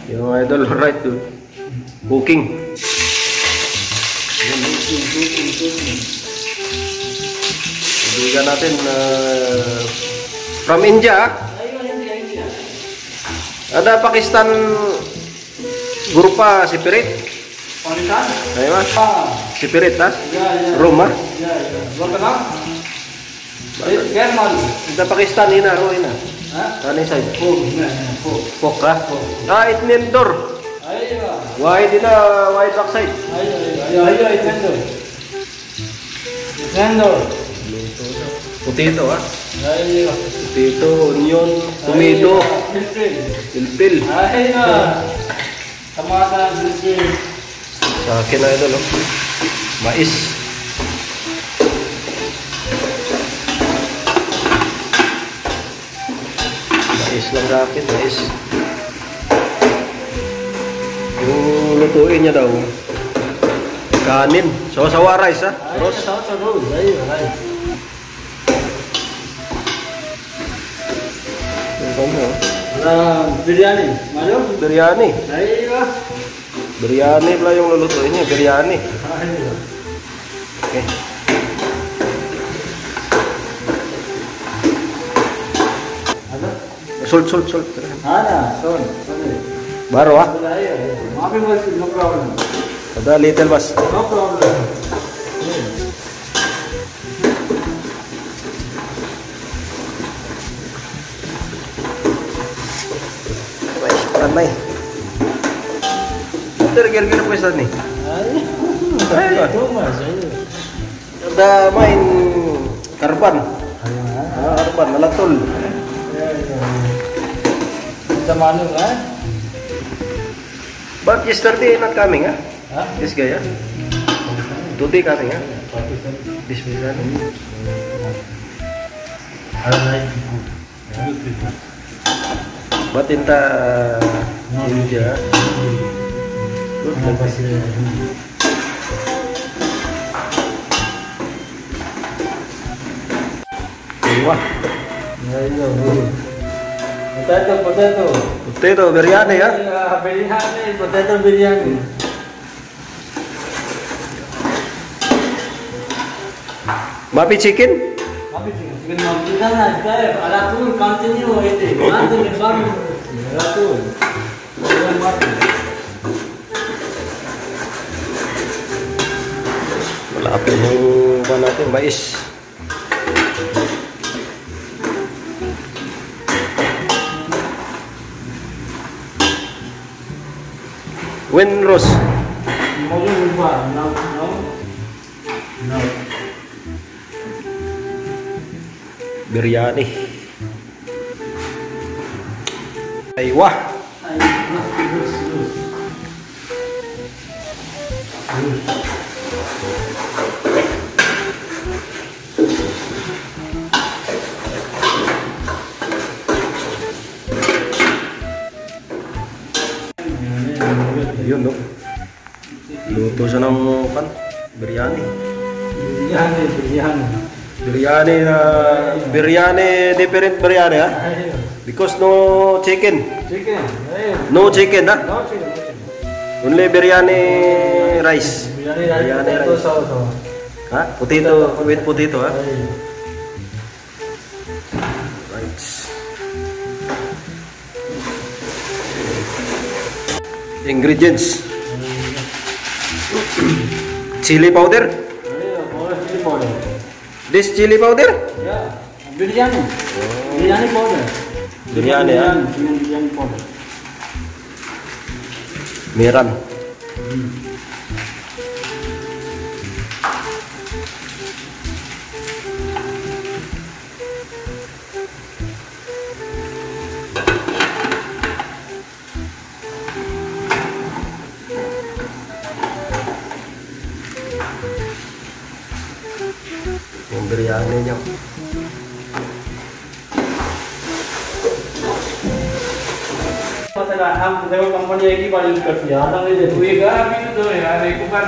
Yung idol, right to cooking. Ibigan natin from India. Ada Pakistan grupa Spirit. Pakistan? Ay mas. Spirit ha? Roma? Ada Pakistan ina ro ina. Ano yung side? Pork ha? It nendor. White ina, white backside. Nendor. Potato ha? Potato, onion, tomato, pilpil. Tomato, pilpil. Sa akin na ito, no? Mais. Mais lang sa akin, mais. Yung lutuin niya daw, kanin. Sawa-sawa rice, ha? Roast. Biryani. Malu? Biryani. Ayo. Biryani pala yung lulutuin niya, biryani. Okay. Ada? Salt. Ada, salt. Baru ah? Maafin mas, no problem. Ada little mas. No problem. Ramai. Gerger apa sih nih? Ada main karban. Karban alatul. Zamanu kan? But yesterday not coming, huh? This guy, yeah? Today coming, huh? This weekend. But in the India, wah, potato biryani ya? Biryani, potato biryani. Mapi chicken? Chicken makan ada tuh continue itu. Nanti baru ada tuh. Malapit yung ba natin, mais. When Rose? No. Biryani. Ay wah. Yun no. Luto siya ng biryani. Biryani different biryani ha? Because no chicken. No chicken ha? Only biryani rice. Biryani rice. Ha? Potato with potato ha? Right. Ingredients. Chili powder. This chili powder? Yeah, biryani. Biryani powder. Biryani ya? Biryani powder. Miran. Yung biryani niya. हम देखो कंपनी एक ही बार यूज करती है, आधा नहीं दे, तू ये गा भी तो यार एक बार